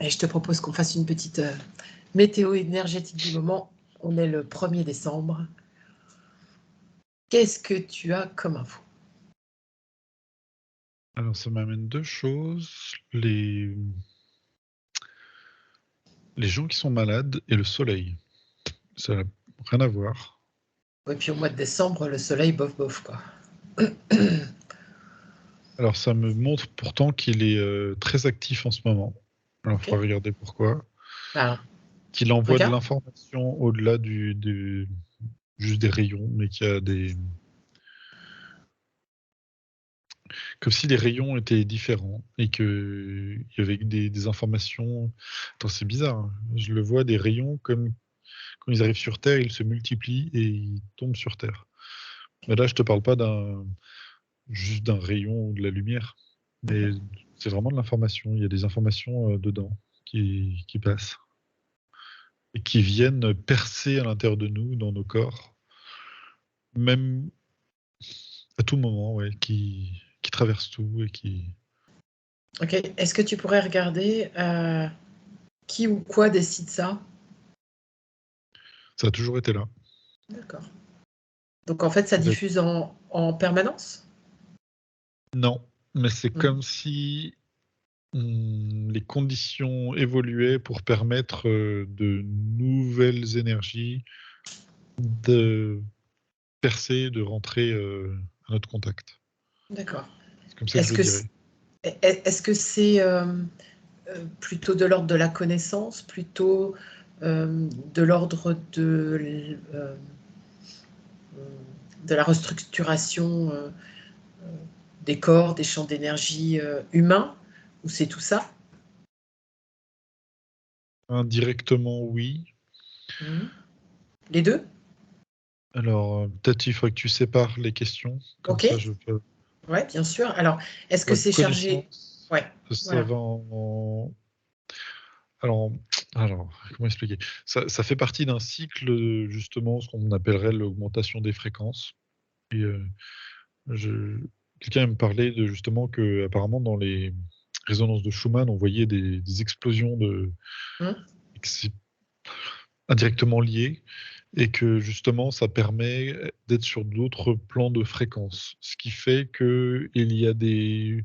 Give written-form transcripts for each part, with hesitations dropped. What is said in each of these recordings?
Et je te propose qu'on fasse une petite météo énergétique du moment. On est le 1er décembre. Qu'est-ce que tu as comme info? Alors ça m'amène 2 choses, les gens qui sont malades et le soleil. Ça n'a rien à voir. Et puis au mois de décembre, le soleil, bof, bof, quoi. Alors ça me montre pourtant qu'il est, très actif en ce moment. Alors il Ok. faudra regarder pourquoi. Ben, Qu'il envoie de regarde. l'information au-delà du juste des rayons, mais qu'il y a des comme si les rayons étaient différents et qu'il y avait des informations. Attends, c'est bizarre, hein. Je le vois des rayons comme quand ils arrivent sur Terre, ils se multiplient et ils tombent sur Terre. Mais là, je te parle pas juste d'un rayon ou de la lumière, mais c'est vraiment de l'information. Il y a des informations, dedans qui passent et qui viennent percer à l'intérieur de nous, dans nos corps, même à tout moment, ouais, qui traversent tout et qui Ok. Est-ce que tu pourrais regarder qui ou quoi décide ça? ça a toujours été là. D'accord. Donc en fait, ça D'ac diffuse en permanence? Non, mais c'est Hmm. comme si, les conditions évoluaient pour permettre, de nouvelles énergies de percer, de rentrer, à notre contact. D'accord. C'est comme ça que je Est-ce le que dirais. est-ce que c'est plutôt de l'ordre de la connaissance, plutôt de l'ordre de la restructuration des corps, des champs d'énergie humains, ou c'est tout ça? Indirectement, oui. Mhm. Les deux? Alors, peut-être il faudrait que tu sépares les questions, comme Ok, ça je peux ouais, bien sûr. Alors, est-ce que la c'est chargé? connaissance, Ouais, ça voilà. va en alors comment expliquer? Ça fait partie d'un cycle, justement, ce qu'on appellerait l'augmentation des fréquences et je quelqu'un me parlait de justement qu'apparemment dans les résonances de Schumann, on voyait des explosions Hmm. et que c'est indirectement lié et que justement ça permet d'être sur d'autres plans de fréquences. Ce qui fait qu'il y a des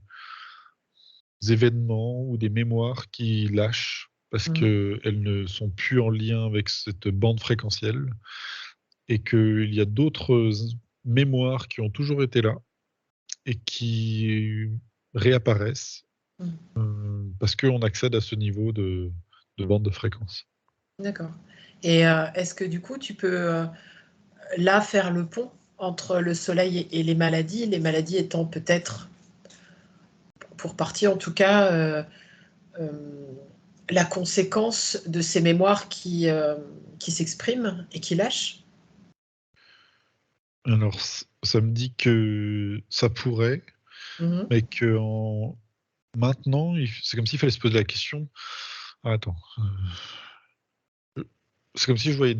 événements ou des mémoires qui lâchent parce Hmm. qu'elles ne sont plus en lien avec cette bande fréquentielle et qu'il y a d'autres mémoires qui ont toujours été là et qui réapparaissent, Hmm. parce qu'on accède à ce niveau de bande de fréquence. D'accord. Et est-ce que du coup, tu peux là faire le pont entre le soleil et les maladies étant peut-être, pour partie en tout cas, euh, la conséquence de ces mémoires qui s'expriment et qui lâchent? Alors ça me dit que ça pourrait, Mhm. mais qu'en maintenant, c'est comme s'il fallait se poser la question. Ah, attends, c'est comme si je voyais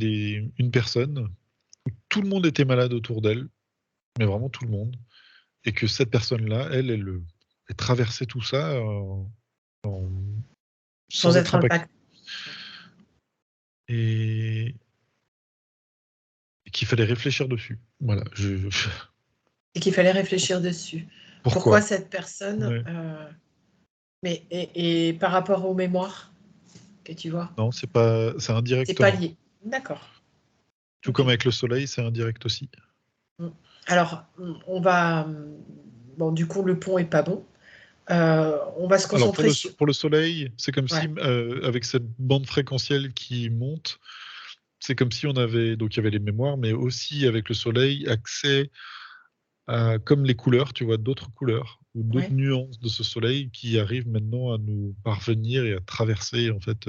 une personne, tout le monde était malade autour d'elle, mais vraiment tout le monde, et que cette personne-là, elle traversait tout ça, Sans sans être être impactée impact. et qu'il fallait réfléchir dessus. Voilà, Et qu'il fallait réfléchir dessus. Pourquoi pourquoi? cette personne Ouais. mais et par rapport aux mémoires que tu vois? Non, c'est C'est pas indirectement. lié. D'accord. Tout Ok. comme avec le soleil, c'est indirect aussi. Mm. Alors, on va. Bon, du coup, le pont est pas bon. On va se Alors concentrer sur. pour le soleil, c'est comme si, Ouais. avec cette bande fréquentielle qui monte, c'est comme si on avait donc il y avait les mémoires, mais aussi avec le soleil, accès à comme les couleurs, tu vois? D'autres couleurs ou d'autres Ouais. nuances de ce soleil qui arrivent maintenant à nous parvenir et à traverser en fait,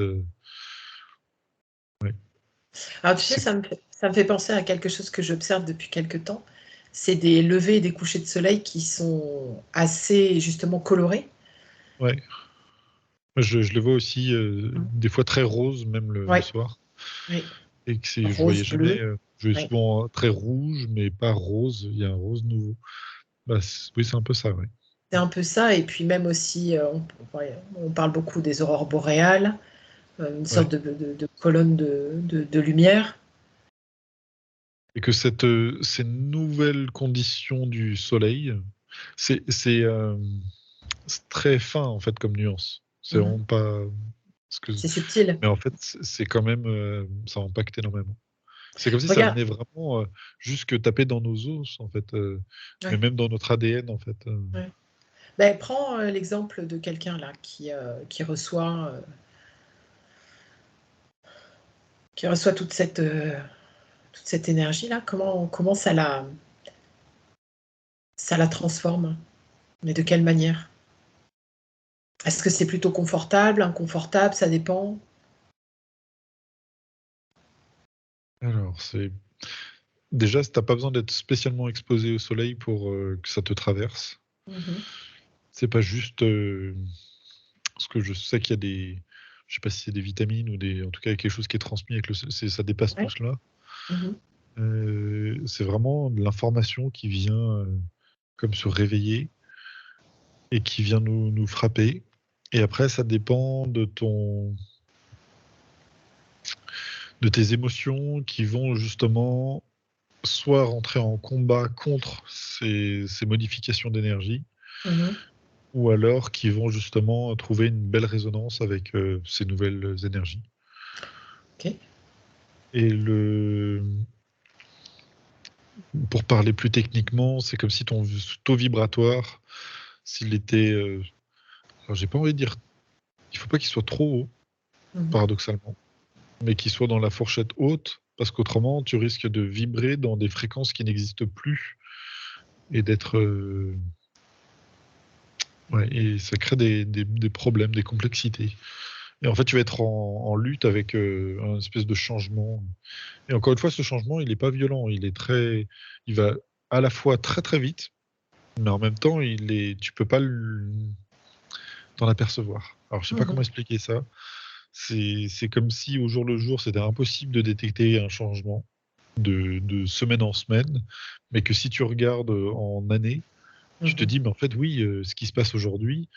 ouais. Alors, tu sais, C'est ça me fait penser à quelque chose que j'observe depuis quelque temps. C'est des levées et des couchers de soleil qui sont assez, justement, colorés. ouais, je le vois aussi, Mm. des fois très rose, même le Ouais. soir Oui. et que je voyais Rose, jamais, bleu. je voyais Oui. souvent très rouge, mais pas rose, il y a un rose nouveau. Bah, oui, c'est un peu ça, ouais. C'est un peu ça, et puis même aussi, on parle beaucoup des aurores boréales, une Ouais. sorte de colonne de lumière. Et que ces nouvelles conditions du soleil, c'est très fin en fait comme nuance. C'est Mhm. vraiment pas. Parce que, C'est subtil. mais en fait, c'est quand même, ça impacte énormément. C'est comme si ça Regarde, venait vraiment jusque taper dans nos os en fait, mais ouais, même dans notre ADN en fait. ouais. Ben, prends l'exemple de quelqu'un là qui reçoit toute cette énergie là. Comment ça la transforme? Mais de quelle manière? Est-ce que c'est plutôt confortable, inconfortable, ça dépend? Alors, déjà, t'as pas besoin d'être spécialement exposé au soleil pour que ça te traverse. Mhm. C'est pas juste parce que je sais qu'il y a je sais pas si c'est des vitamines ou en tout cas quelque chose qui est transmis avec ça dépasse tout Ouais. cela. Mhm. C'est vraiment de l'information qui vient comme se réveiller et qui vient nous frapper. Et après, ça dépend de tes émotions qui vont justement soit rentrer en combat contre ces modifications d'énergie, Mhm. ou alors qui vont justement trouver une belle résonance avec ces nouvelles énergies. Ok. Et pour parler plus techniquement, c'est comme si ton taux vibratoire, s'il était, alors j'ai pas envie de dire, il faut pas qu'il soit trop haut, Mhm. paradoxalement, mais qu'il soit dans la fourchette haute, parce qu'autrement, tu risques de vibrer dans des fréquences qui n'existent plus et d'être, ouais, et ça crée des problèmes, des complexités. Et en fait, tu vas être en lutte avec un espèce de changement. Et encore une fois, ce changement, il n'est pas violent. Il va à la fois très très vite, mais en même temps, tu peux pas t'en apercevoir. Alors, je sais pas comment Mhm. expliquer ça. C'est comme si au jour le jour, c'était impossible de détecter un changement de semaine en semaine, mais que si tu regardes en années, tu te Mhm. dis, mais en fait, oui, ce qui se passe aujourd'hui,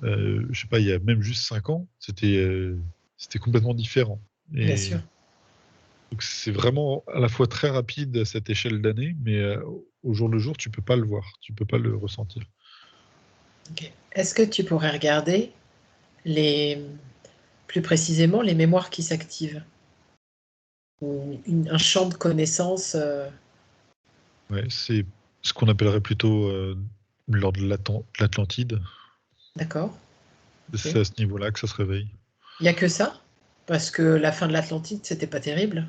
je sais pas, il y a même juste 5 ans, c'était complètement différent. Bien Et sûr. donc c'est vraiment à la fois très rapide à cette échelle d'année, mais au jour le jour, tu peux pas le voir, tu peux pas le ressentir. Ok. Est-ce que tu pourrais regarder les, plus précisément les mémoires qui s'activent ou un champ de connaissances? Ouais, c'est ce qu'on appellerait plutôt lors de l'Atlantide. D'accord. Ok. C'est à ce niveau-là que ça se réveille. Il n'y a que ça? Parce que la fin de l'Atlantide, c'était pas terrible.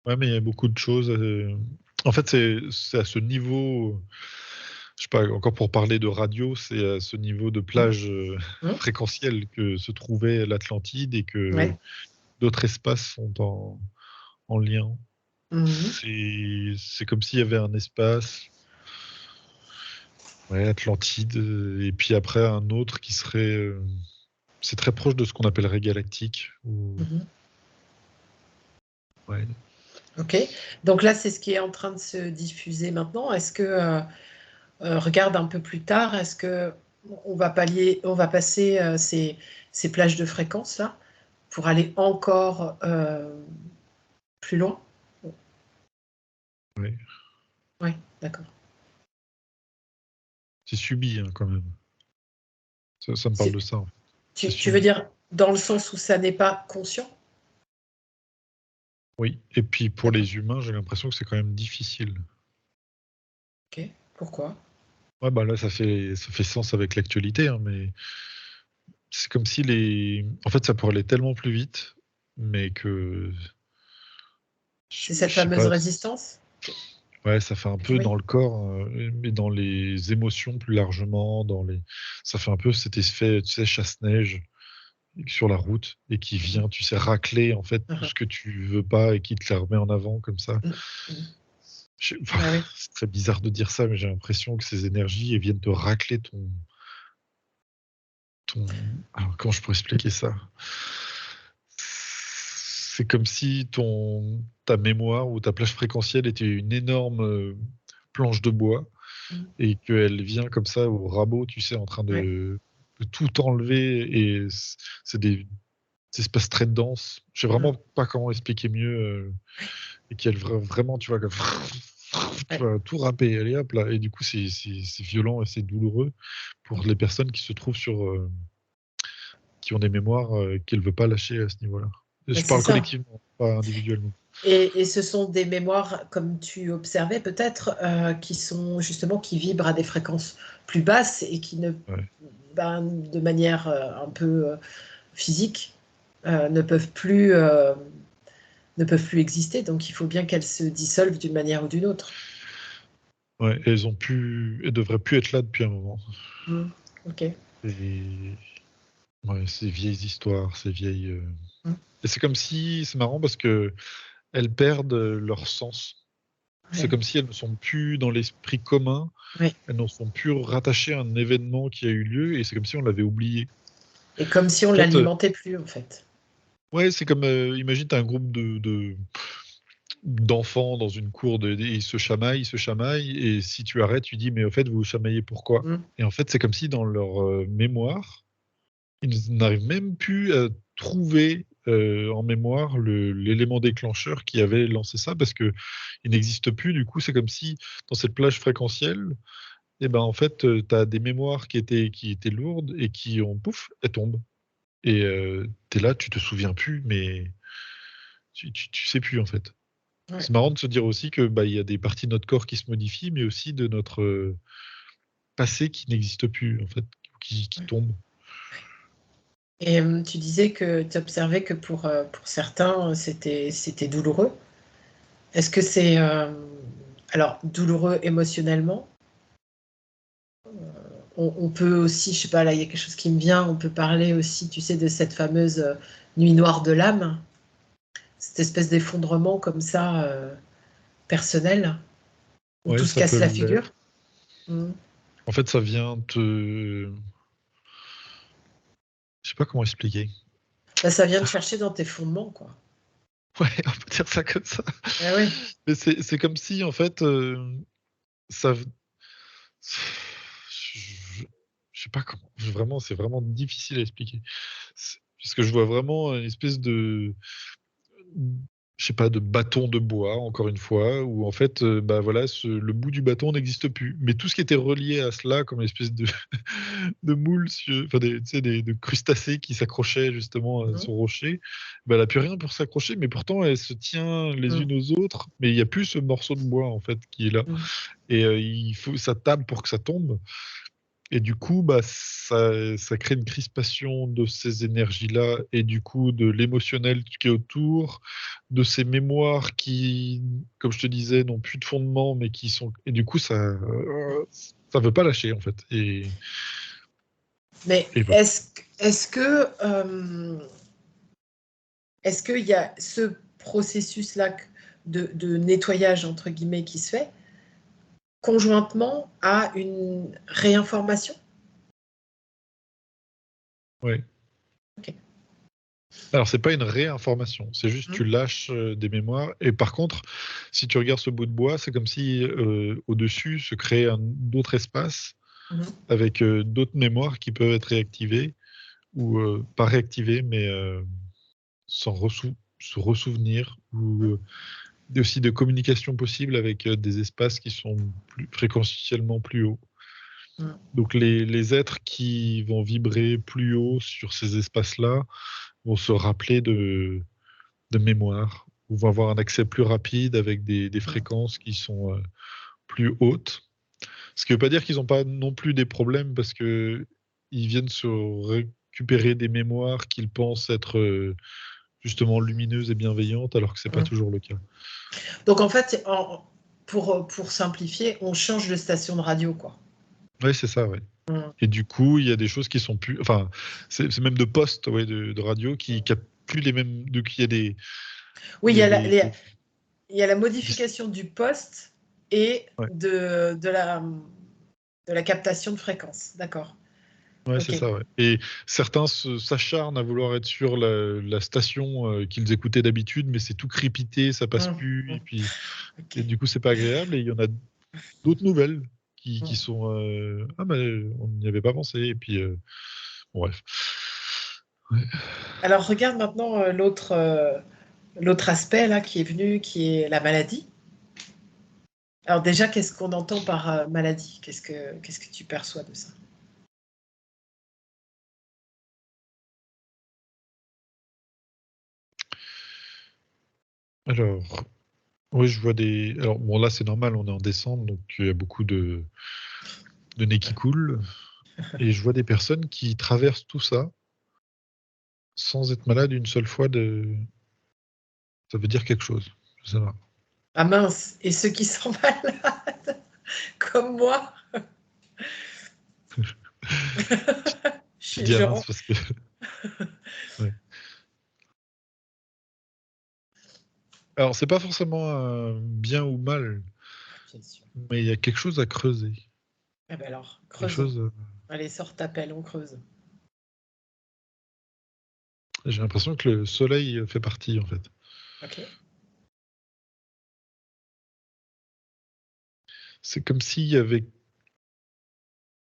Ouais, mais il y a beaucoup de choses. En fait, c'est à ce niveau, je sais pas, encore pour parler de radio, c'est à ce niveau de Mhm. plage Mhm. fréquentielle que se trouvait l'Atlantide et que Ouais. d'autres espaces sont en lien. Mhm. C'est comme s'il y avait un espace, ouais, Atlantide, et puis après un autre qui serait. C'est très proche de ce qu'on appellerait galactique. Mhm. Ouais. Ok. Donc là, c'est ce qui est en train de se diffuser maintenant. Est-ce que, regarde un peu plus tard, est-ce que on va passer ces plages de fréquences là pour aller encore plus loin? Ouais. Oui, d'accord. C'est subi hein, quand même. Ça me parle C'est- de ça, en fait. C'est tu veux subi. dire dans le sens où ça n'est pas conscient? Oui. Et puis pour D'accord. les humains, j'ai l'impression que c'est quand même difficile. Ok. Pourquoi? Ouais, bah là, ça fait sens avec l'actualité, hein, mais c'est comme si en fait, ça pourrait aller tellement plus vite, mais que C'est je cette sais fameuse pas. résistance? Ouais, ça fait un peu Oui. dans le corps, mais dans les émotions plus largement, ça fait un peu cet effet, tu sais, chasse-neige sur la route et qui Mhm. vient, tu sais, racler en fait tout Mhm. ce que tu veux pas et qui te la remet en avant comme ça. Mhm. Mhm. Enfin, Ah oui. c'est très bizarre de dire ça, mais j'ai l'impression que ces énergies elles viennent te racler ton... Alors, comment je pourrais expliquer ça? C'est comme si ta mémoire ou ta plage fréquentielle était une énorme planche de bois et qu'elle vient comme ça au rabot, tu sais, en train Ouais. de tout enlever, et c'est des espaces très denses. Je sais vraiment pas comment expliquer mieux, et qu'elle vraiment, tu vois, comme tu Ouais. vas tout râper, allez hop là, et du coup c'est violent et c'est douloureux pour les personnes qui se trouvent qui ont des mémoires, qu'elle veut pas lâcher à ce niveau-là. Et Mais je c'est parle ça. collectivement, pas individuellement. Et ce sont des mémoires, comme tu observais peut-être, qui sont justement qui vibrent à des fréquences plus basses et qui ne, Ouais. ben, de manière un peu physique, ne peuvent plus exister. Donc il faut bien qu'elles se dissolvent d'une manière ou d'une autre. Ouais, et elles devraient plus être là depuis un moment. Ok. Et ouais, ces vieilles histoires, ces vieilles. Mm. Et c'est comme si, c'est marrant parce que elles perdent leur sens. C'est Ouais. comme si elles ne sont plus dans l'esprit commun, Ouais. elles ne sont plus rattachées à un événement qui a eu lieu, et c'est comme si on l'avait oublié. Et comme si on En fait, l'alimentait plus, en fait. ouais, c'est comme, imagine, tu as un groupe d'enfants dans une cour, ils se chamaillent, et si tu arrêtes, tu dis, mais au fait, vous vous chamaillez pourquoi? Mm. Et en fait, c'est comme si dans leur mémoire, ils n'arrivent même plus à trouver en mémoire l'élément déclencheur qui avait lancé ça, parce que il n'existe plus. Du coup, c'est comme si dans cette plage fréquentielle, et ben en fait, tu as des mémoires qui étaient lourdes et qui ont pouf, elles tombent. Et tu es là, tu te souviens plus, mais tu sais plus en fait. Ouais. C'est marrant de se dire aussi que bah, il y a des parties de notre corps qui se modifient, mais aussi de notre passé qui n'existe plus en fait, qui tombe. Et tu disais que tu observais que pour certains, c'était douloureux. Est-ce que c'est alors douloureux émotionnellement? On peut aussi, je sais pas, là, il y a quelque chose qui me vient, on peut parler aussi, tu sais, de cette fameuse nuit noire de l'âme, cette espèce d'effondrement comme ça, personnel, où Ouais, tout se ça casse peut la figure. l'être. Mm. En fait, ça vient te. Je sais pas comment expliquer. Bah, ça vient de chercher dans tes fondements, quoi. Ouais, on peut dire ça comme ça. Ah oui. Mais c'est comme si, en fait, ça. Je, je sais pas comment. Vraiment, c'est vraiment difficile à expliquer. Parce que je vois vraiment une espèce de. Je sais pas, de bâton de bois, encore une fois, où en fait, bah voilà, le bout du bâton n'existe plus. Mais tout ce qui était relié à cela, comme une espèce de, de moule, enfin tu sais, de crustacés qui s'accrochaient justement à Mm. son rocher, bah, elle n'a plus rien pour s'accrocher, mais pourtant elle se tient les Mm. unes aux autres, mais il n'y a plus ce morceau de bois en fait qui est là. Mm. Et il faut ça table pour que ça tombe. Et du coup, bah, ça crée une crispation de ces énergies-là, et du coup de l'émotionnel qui est autour, de ces mémoires qui, comme je te disais, n'ont plus de fondement, mais qui sont. Et du coup, ça veut pas lâcher en fait. Mais Et voilà. est-ce qu'il y a ce processus-là de nettoyage, entre guillemets, qui se fait conjointement à une réinformation? Ouais. Ok. Alors, c'est pas une réinformation, c'est juste Mm. tu lâches des mémoires. Et par contre, si tu regardes ce bout de bois, c'est comme si au-dessus se créait d'autres espaces Mhm. avec d'autres mémoires qui peuvent être réactivées, ou pas réactivées, mais se ressouvenir, ou aussi de communication possible avec des espaces qui sont fréquentiellement plus hauts. Mm. Donc les êtres qui vont vibrer plus haut sur ces espaces-là vont se rappeler de mémoire, ou vont avoir un accès plus rapide avec des Mm. fréquences qui sont plus hautes. Ce qui ne veut pas dire qu'ils n'ont pas non plus des problèmes, parce que ils viennent se récupérer des mémoires qu'ils pensent être justement lumineuses et bienveillantes, alors que c'est pas Mm. toujours le cas. Donc en fait, pour simplifier, on change de station de radio, quoi. Ouais, c'est ça, ouais. Mm. Et du coup, il y a des choses qui sont plus. Enfin, c'est même de postes, ouais, de radio qui captent plus les mêmes. Donc, Oui, il il y y a a des- il y a la modification du poste et ouais, de la captation de fréquence. D'accord. ouais, c'est Ok. ça, ouais. Et certains s'acharnent à vouloir être sur la station qu'ils écoutaient d'habitude, mais c'est tout crépité, ça passe Mm. plus, Mm. et puis Ok. et du coup, c'est pas agréable. Et il y en a d'autres nouvelles qui sont ah bah on n'y avait pas pensé et puis bon, bref. Ouais. Alors regarde maintenant l'autre aspect là qui est venu, qui est la maladie. Alors déjà, qu'est-ce qu'on entend par maladie? Qu'est-ce que tu perçois de ça? Alors, oui, je vois des. Alors bon, là c'est normal, on est en décembre, donc il y a beaucoup de nez qui coulent, et je vois des personnes qui traversent tout ça sans être malades une seule fois. Ça veut dire quelque chose. Je sais pas. Ah mince, et ceux qui sont malades, comme moi, je Tu suis dis à mince genre, parce que. Ouais. Alors c'est pas forcément bien ou mal, bien sûr. mais il y a quelque chose à creuser. Eh ben alors, Quelque creusons. chose. Allez, sors ta pelle, on creuse. J'ai l'impression que le soleil fait partie en fait. Ok. C'est comme s'il y avait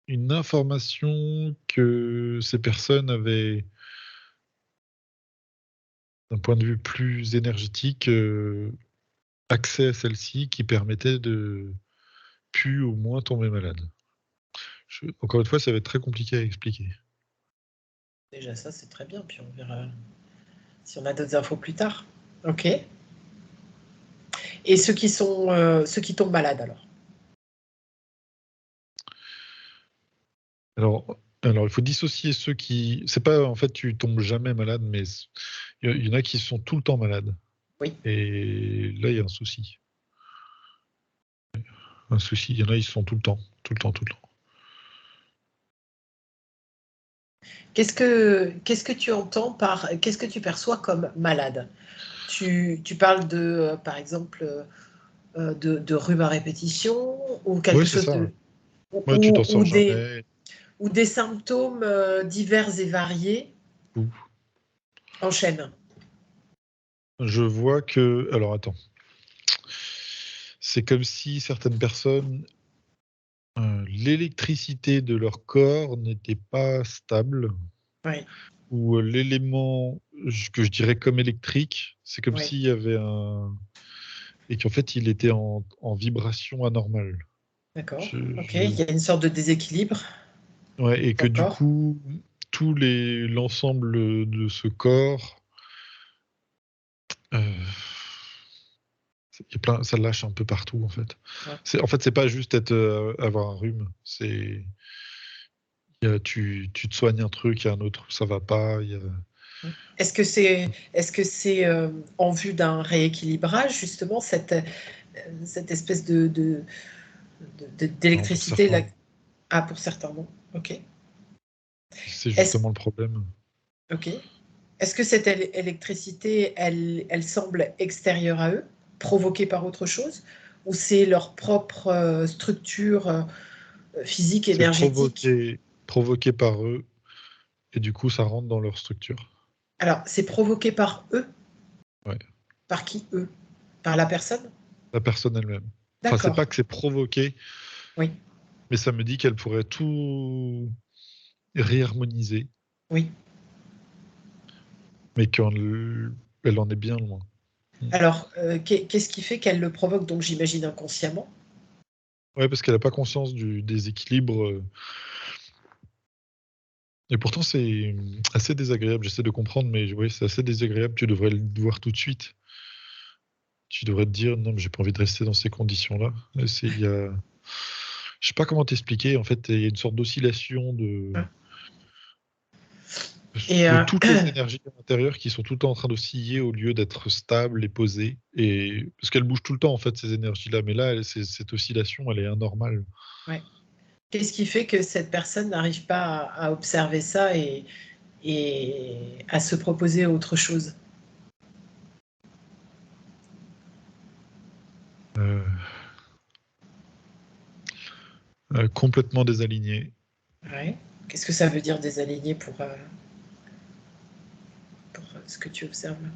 une information que ces personnes avaient, d'un point de vue plus énergétique, accès à celle-ci qui permettait de plus ou moins tomber malade. Encore une fois, ça va être très compliqué à expliquer. Déjà ça, c'est très bien, puis on verra si on a d'autres infos plus tard. Ok. Et ceux qui tombent malades alors? Alors, il faut dissocier ceux qui. C'est pas en fait, tu tombes jamais malade, mais il y en a qui sont tout le temps malades. Oui. Et là, il y a un souci. Un souci. Il y en a, ils sont tout le temps, tout le temps, tout le temps. Qu'est-ce que tu entends par, qu'est-ce que tu perçois comme malade? Tu parles de, par exemple, de rhume à répétition ou Oui, quelque c'est chose ça. de, Ouais, tu t'en sors des, jamais. ou des symptômes divers et variés Ou- enchaînent. Je vois que. Alors, attends. C'est comme si certaines personnes, l'électricité de leur corps n'était pas stable, Oui, ou l'élément que je dirais comme électrique, c'est comme oui, s'il y avait un. Et qu'en fait, il était en vibration anormale. d'accord. Je- Ok, il y je- a une sorte de déséquilibre. Ouais, et que du D'accord. coup, l'ensemble de ce corps, euh, ça lâche un peu partout en fait. Ouais. En fait, c'est pas juste avoir un rhume, tu te soignes un truc, il y a un autre, ça va pas. Est-ce que c'est en vue d'un rééquilibrage, justement, cette espèce Non, pour d'électricité là? certains, Ah, pour certains, non. Ok. c'est Est-ce, justement le problème. ok. Est-ce que cette électricité, elle semble extérieure à eux, provoquée par autre chose, ou c'est leur propre structure physique, C'est énergétique? provoqué par eux, et du coup, ça rentre dans leur structure. Alors, c'est provoqué par eux? Ouais, Par qui eux? Par la personne? la personne elle-même. Enfin, c'est D'accord. pas que c'est provoqué, Oui, mais ça me dit qu'elle pourrait tout réharmoniser, oui. mais elle en est bien loin. Mm. Alors, qu'est-ce qui fait qu'elle le provoque, donc j'imagine inconsciemment? Ouais, parce qu'elle n'a pas conscience du déséquilibre. Et pourtant, c'est assez désagréable. J'essaie de comprendre, mais oui, c'est assez désagréable. Tu devrais le voir tout de suite. Tu devrais te dire, non, mais j'ai pas envie de rester dans ces conditions-là. Je sais pas comment t'expliquer. En fait, il y a une sorte d'oscillation Et de toutes les énergies à l'intérieur qui sont tout le temps en train d'osciller au lieu d'être stables et posées. Et parce qu'elles bougent tout le temps, en fait, ces énergies-là. Mais là, cette oscillation, elle est anormale. ouais. Qu'est-ce qui fait que cette personne n'arrive pas à observer ça et à se proposer autre chose? Euh, complètement désaligné. Ouais. Qu'est-ce que ça veut dire désaligné pour ce que tu observes là?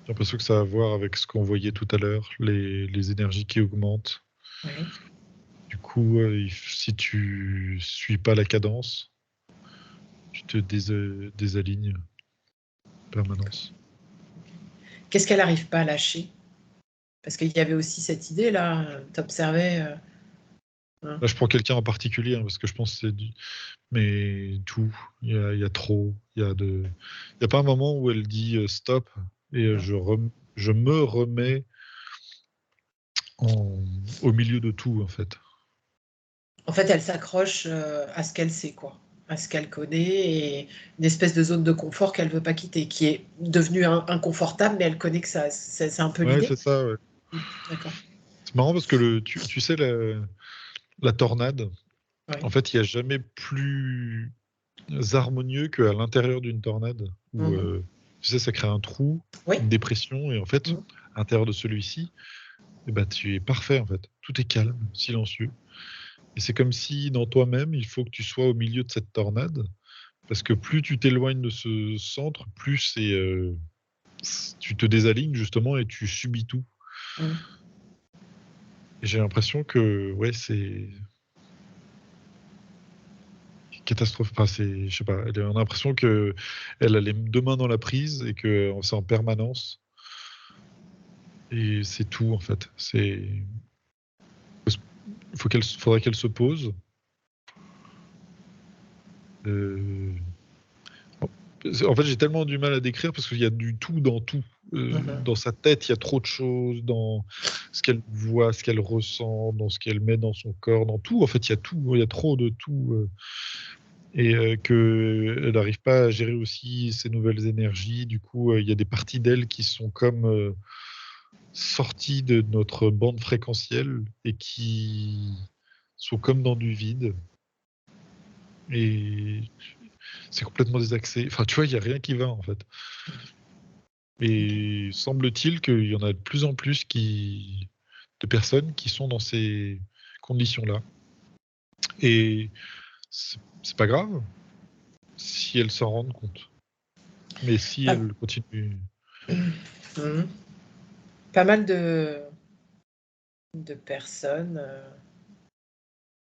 J'ai l'impression que ça a à voir avec ce qu'on voyait tout à l'heure, les énergies qui augmentent. Ouais. coup, si tu suis pas la cadence, tu te désalignes en permanence. Qu'est-ce qu'elle n'arrive pas à lâcher? Parce qu'il y avait aussi cette idée-là, t'observais. Hein. Là, je prends quelqu'un en particulier, parce que je pense que c'est mais tout, il y a trop, il y a pas un moment où elle dit stop et je me remets au milieu de tout, en fait. En fait, elle s'accroche à ce qu'elle sait, quoi, à ce qu'elle connaît, et une espèce de zone de confort qu'elle veut pas quitter, qui est devenue inconfortable, mais elle connaît que c'est un peu Ouais, l'idée. c'est ça, ouais. D'accord. C'est marrant parce que tu sais, la tornade, Ouais. en fait, il n'y a jamais plus harmonieux qu'à l'intérieur d'une tornade, où Mhm. tu sais, ça crée un trou, Oui. une dépression, et en fait, Mhm. à l'intérieur de celui-ci, eh ben, tu es parfait, en fait. Tout est calme, silencieux. Et c'est comme si, dans toi-même, il faut que tu sois au milieu de cette tornade, parce que plus tu t'éloignes de ce centre, plus tu te désalignes, justement, et tu subis tout. Mhm. Et j'ai l'impression que, ouais, c'est catastrophe. Enfin, je sais pas, on a l'impression que elle a les deux mains dans la prise et que c'est en permanence. Et c'est tout, en fait. Faudrait qu'elle se pose. Euh, En fait, j'ai tellement du mal à décrire parce qu'il y a du tout dans tout. Mhm. Dans sa tête, il y a trop de choses, dans ce qu'elle voit, ce qu'elle ressent, dans ce qu'elle met dans son corps, dans tout. En fait, il y a tout, il y a trop de tout. Et qu'elle n'arrive pas à gérer aussi ses nouvelles énergies. Du coup, il y a des parties d'elle qui sont comme sorties de notre bande fréquentielle et qui sont comme dans du vide. Et c'est complètement désaxé. Enfin, tu vois, il n'y a rien qui va, en fait. Ok. Et semble-t-il qu'il y en a de plus en plus de personnes qui sont dans ces conditions-là. Et c'est pas grave si elles s'en rendent compte. Mais si Pas, elles continuent. Mhm. Pas mal de personnes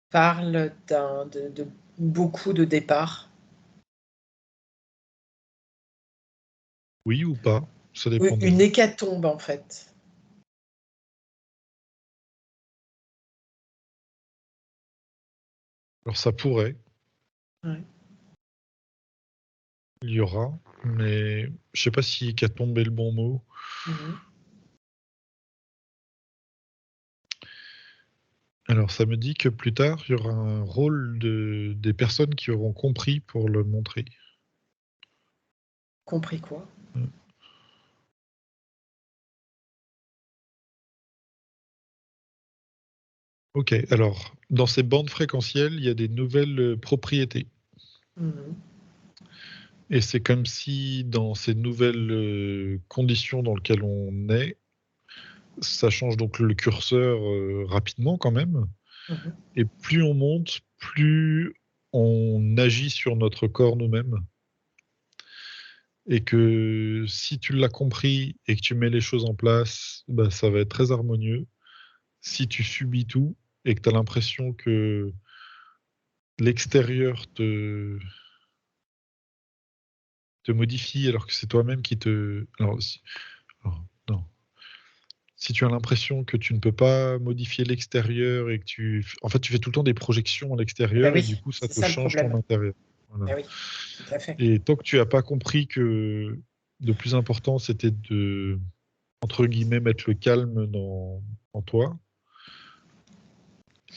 parlent de beaucoup de départs. Oui ou pas, ça dépend Une d'elle. hécatombe, en fait. Alors ça pourrait, Ouais. il y aura, mais je sais pas si hécatombe est le bon mot. Mhm. Alors ça me dit que plus tard, il y aura un rôle des personnes qui auront compris pour le montrer. Compris quoi? Euh, Ok, alors dans ces bandes fréquentielles, il y a des nouvelles propriétés. Mhm. Et c'est comme si dans ces nouvelles conditions dans lesquelles on est, ça change donc le curseur rapidement quand même. Mhm. Et plus on monte, plus on agit sur notre corps nous-mêmes. Et que si tu l'as compris et que tu mets les choses en place, bah, ça va être très harmonieux. Si tu subis tout et que tu as l'impression que l'extérieur te modifie alors que c'est toi-même qui te... alors, non. Si tu as l'impression que tu ne peux pas modifier l'extérieur et que en fait, tu fais tout le temps des projections à Eh ben l'extérieur et du oui, coup, ça c'est te ça le change ton problème. intérieur. Voilà. Eh oui, tout à fait. Et tant que tu n'as pas compris que le plus important, c'était de, entre guillemets, mettre le calme en toi,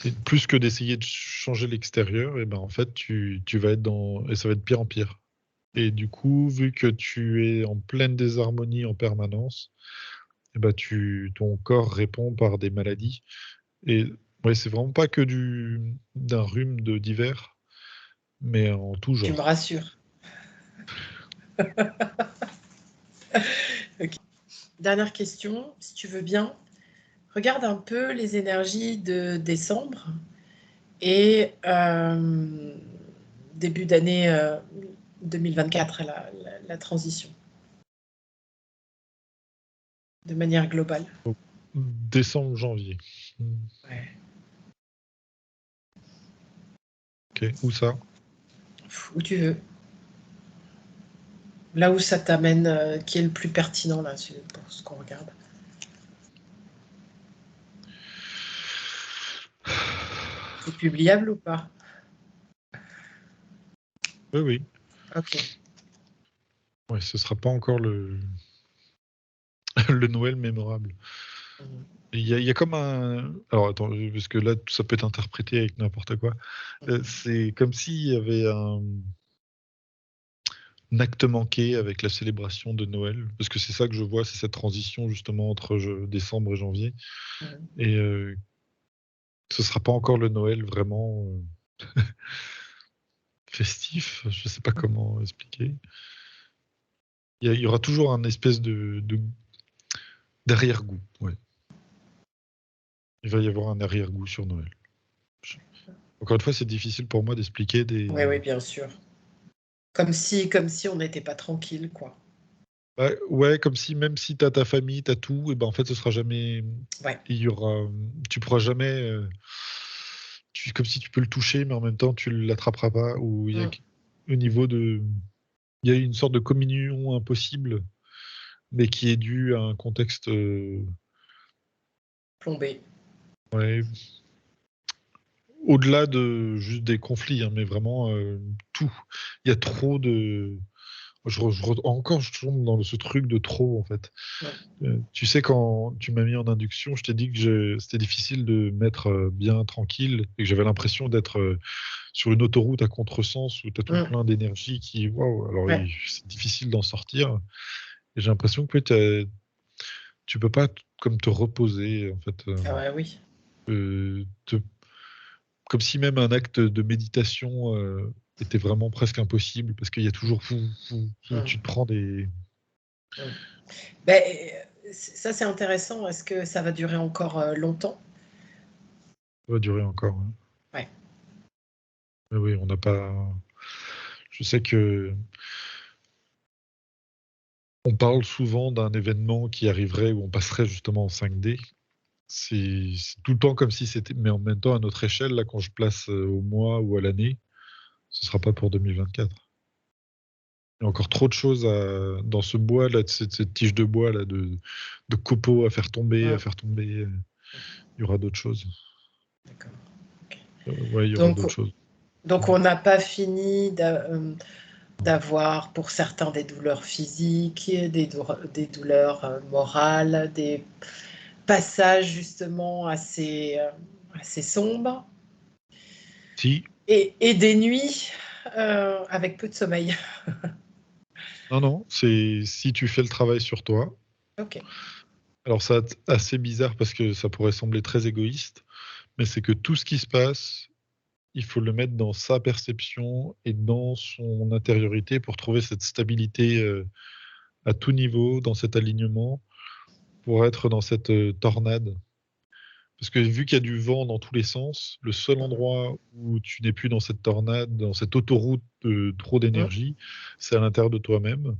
et plus que d'essayer de changer l'extérieur, et ben en fait, tu vas être dans... Et ça va être pire en pire. Et du coup, vu que tu es en pleine désharmonie en permanence, eh ben ton corps répond par des maladies. Et ouais, c'est vraiment pas que d'un rhume d'hiver, mais en tout Tu me genre. rassures. Ok. Dernière question, si tu veux bien. Regarde un peu les énergies de décembre et début d'année 2024, la transition, de manière globale. Donc, décembre, janvier. Ouais. Ok, où ça? Où tu veux. Là où ça t'amène, qui est le plus pertinent là, pour ce qu'on regarde. C'est publiable ou pas? Oui, oui. Ok. Ouais, ce sera pas encore le, le Noël mémorable. Mhm. Il y a comme un. Alors attends, parce que là, ça peut être interprété avec n'importe quoi. C'est comme s'il y avait un acte manqué avec la célébration de Noël. Parce que c'est ça que je vois, c'est cette transition justement entre décembre et janvier. Mhm. Et ce sera pas encore le Noël vraiment festif. Je sais pas comment expliquer. Il y aura toujours un espèce d'arrière-goût. Ouais. Il va y avoir un arrière-goût sur Noël. Encore une fois, c'est difficile pour moi d'expliquer Oui, oui, bien sûr. Comme si on n'était pas tranquille, quoi. Ouais, comme si même si t'as ta famille, t'as tout, et ben en fait, ce sera jamais. Ouais. Il y aura. Tu pourras jamais. Comme si tu peux le toucher, mais en même temps, tu l'attraperas pas. Ou il y a Mm. au niveau de. Il y a une sorte de communion impossible, mais qui est due à un contexte. Plombé. Ouais, au-delà de juste des conflits, hein, mais vraiment tout. Il y a trop de. Encore, je tombe dans ce truc de trop, en fait. Mm. Tu sais, quand tu m'as mis en induction, je t'ai dit que c'était difficile de mettre bien tranquille et que j'avais l'impression d'être sur une autoroute à contresens où tu as tout Mm. plein d'énergie qui. Waouh, alors Ouais. c'est difficile d'en sortir. Et j'ai l'impression que tu peux pas comme te reposer, en fait. Ah ouais, oui. Comme si même un acte de méditation était vraiment presque impossible parce qu'il y a toujours Mm. tu te prends des. Mm. Ben, ça, c'est intéressant. Est-ce que ça va durer encore longtemps? Ça va durer encore, hein. Ouais. Mais oui, on n'a pas. Je sais que on parle souvent d'un événement qui arriverait où on passerait justement en 5D. C'est tout le temps comme si c'était, mais en même temps à notre échelle, là, quand je place au mois ou à l'année, ce sera pas pour 2024. Il y a encore trop de choses dans ce bois là, cette tige de bois là, de copeaux à faire tomber, à Mm. faire tomber. Il y aura d'autres choses. D'accord. Ok. Ouais, il y aura Donc, d'autres choses. donc on n'a pas fini d'avoir pour certains des douleurs physiques, des douleurs morales, des passages justement assez sombres Si, et des nuits avec peu de sommeil. non, non, c'est si tu fais le travail sur toi. Ok. Alors ça va être assez bizarre parce que ça pourrait sembler très égoïste, mais c'est que tout ce qui se passe, il faut le mettre dans sa perception et dans son intériorité pour trouver cette stabilité à tout niveau, dans cet alignement, pour être dans cette tornade. Parce que vu qu'il y a du vent dans tous les sens, le seul endroit où tu n'es plus dans cette tornade, dans cette autoroute de trop Mhm. d'énergie, c'est à l'intérieur de toi-même.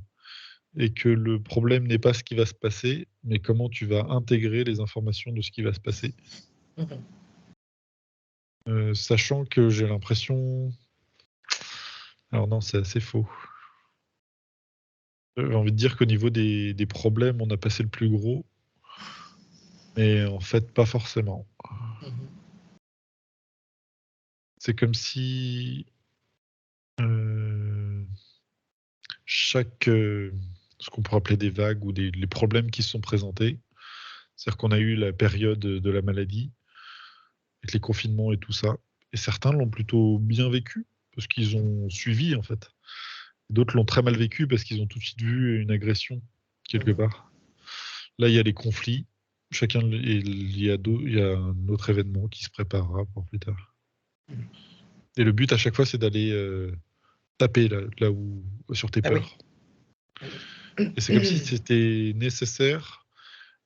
Et que le problème n'est pas ce qui va se passer, mais comment tu vas intégrer les informations de ce qui va se passer. Mhm. Sachant que j'ai l'impression. Alors non, c'est assez faux. J'ai envie de dire qu'au niveau des problèmes, on a passé le plus gros, mais en fait, pas forcément. Mhm. C'est comme si euh, chaque, ce qu'on pourrait appeler des vagues ou les problèmes qui se sont présentés, c'est-à-dire qu'on a eu la période de la maladie, avec les confinements et tout ça, et certains l'ont plutôt bien vécu, parce qu'ils ont suivi en fait. D'autres l'ont très mal vécu parce qu'ils ont tout de suite vu une agression quelque Mhm. part. Là, il y a les conflits. Et il y a un autre événement qui se préparera pour plus tard. Et le but à chaque fois, c'est d'aller taper là où sur tes Ah oui. peurs. Et c'est comme si c'était nécessaire.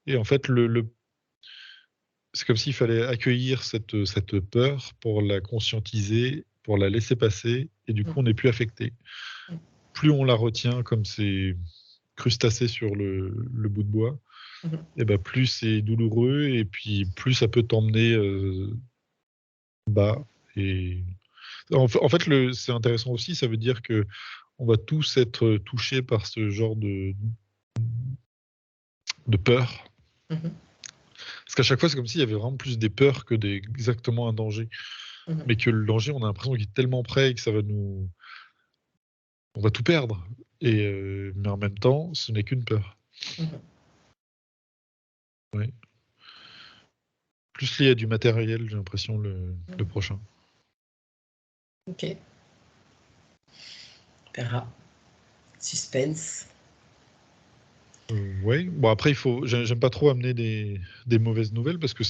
Et en fait, c'est comme s'il fallait accueillir cette peur pour la conscientiser, pour la laisser passer. Et du coup, on n'est plus affecté. Plus on la retient comme ces crustacés sur le bout de bois, Mhm. et ben plus c'est douloureux et puis plus ça peut t'emmener bas. Et En fait, c'est intéressant aussi, ça veut dire que on va tous être touchés par ce genre de peur. Mhm, Parce qu'à chaque fois, c'est comme s'il y avait vraiment plus des peurs que exactement un danger. mhm, Mais que le danger, on a l'impression qu'il est tellement près et que ça va on va tout perdre. Mais en même temps, ce n'est qu'une peur. mhm. Oui. Plus lié à du matériel, j'ai l'impression, le prochain. Ok. On verra. Suspense. Ouais. Bon, après, j'aime pas trop amener des mauvaises nouvelles parce que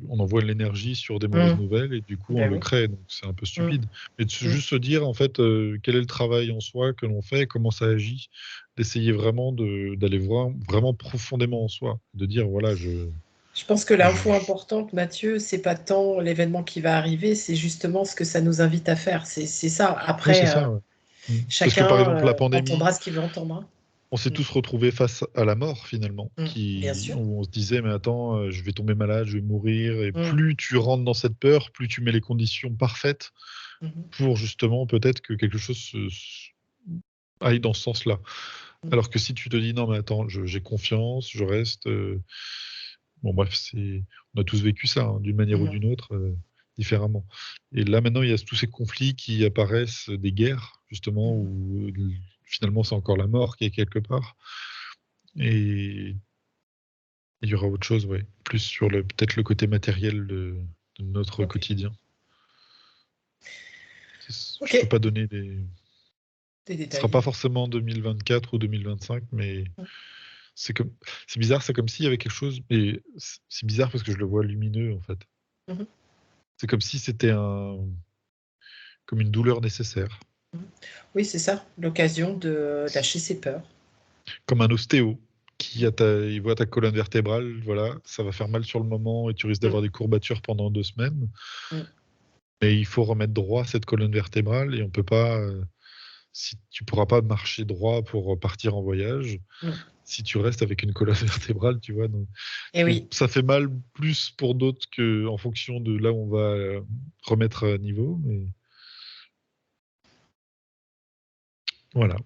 on envoie de l'énergie sur des mauvaises Mm. nouvelles et du coup, on Ben le oui. crée. Donc, c'est un peu Mm. stupide. Mais Mm. juste se dire, en fait, quel est le travail en soi que l'on fait, comment ça agit, d'essayer vraiment d'aller voir vraiment profondément en soi, de dire, voilà, Je pense que l'info je- importante, Mathieu, c'est pas tant l'événement qui va arriver, c'est justement ce que ça nous invite à faire. C'est ça. Oui, c'est Après, ça. Ouais. Parce que chacun par exemple, la entendra pandémie, ce qu'il veut entendre, hein. on s'est Mm. tous retrouvés face à la mort finalement, Bien sûr. où on se disait mais attends, je vais tomber malade, je vais mourir, et Mm. plus tu rentres dans cette peur, plus tu mets les conditions parfaites Mhm. pour justement peut-être que quelque chose aille dans ce sens-là. Mm. Alors que si tu te dis non mais attends, j'ai confiance, je reste, bon bref, on a tous vécu ça hein, d'une manière ou Mhm. d'une autre, différemment. Et là maintenant il y a tous ces conflits qui apparaissent, des guerres justement Mhm. où finalement c'est encore la mort qui est quelque part. Et il y aura autre chose, ouais. Plus sur peut-être le côté matériel de notre Ok. quotidien. Ok. Je peux pas donner Des ce sera pas détails. forcément 2024 ou 2025, mais Mm. c'est comme, c'est bizarre, c'est comme s'il y avait quelque chose, mais c'est bizarre parce que je le vois lumineux, en fait. Mhm. C'est comme si c'était comme une douleur nécessaire. Mhm. Oui, c'est ça. L'occasion de lâcher ses peurs. Comme un ostéo Mm. il voit ta colonne vertébrale, voilà, ça va faire mal sur le moment et tu risques Mm. d'avoir des courbatures pendant 2 semaines. Mm. Mais il faut remettre droit cette colonne vertébrale et on peut pas, si tu pourras pas marcher droit pour partir en voyage, Mm. si tu restes avec une colonne vertébrale, tu vois. Et Donc oui. ça fait mal plus pour d'autres que en fonction de là où on va remettre à niveau. Mais voilà,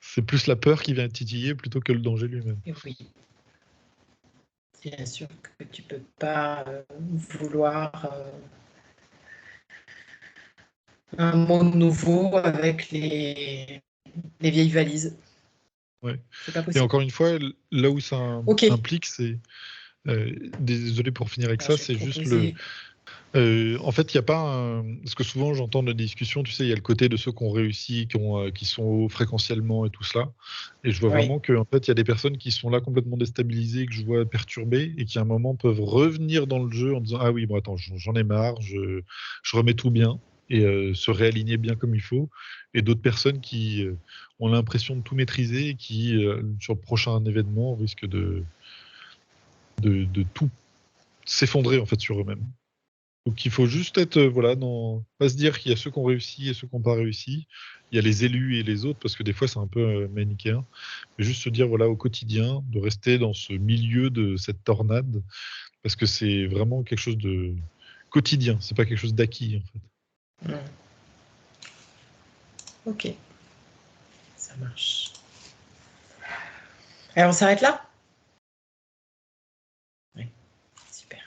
c'est plus la peur qui vient titiller plutôt que le danger lui-même. Et oui. Bien sûr que tu peux pas vouloir un monde nouveau avec les vieilles valises. Ouais. C'est pas Et possible. encore une fois, là où ça Ok. implique, c'est désolé pour finir avec Alors, ça, je vais te c'est juste proposer. en fait, il n'y a pas parce que souvent j'entends dans des discussions, tu sais, il y a le côté de ceux qui ont réussi, qui sont hauts fréquentiellement et tout cela. Et je vois Oui. vraiment qu'en fait, il y a des personnes qui sont là complètement déstabilisées, que je vois perturbées, et qui à un moment peuvent revenir dans le jeu en disant ah oui, bon attends, j'en ai marre, je remets tout bien, et se réaligner bien comme il faut. Et d'autres personnes qui ont l'impression de tout maîtriser et qui, sur le prochain événement, risquent de tout s'effondrer en fait sur eux-mêmes. Donc il faut juste être, voilà, pas se dire qu'il y a ceux qui ont réussi et ceux qui n'ont pas réussi. Il y a les élus et les autres, parce que des fois c'est un peu manichéen. Mais juste se dire, voilà, au quotidien, de rester dans ce milieu de cette tornade, parce que c'est vraiment quelque chose de quotidien, c'est pas quelque chose d'acquis, en fait. Mm. Ok. Ça marche. Alors, on s'arrête là?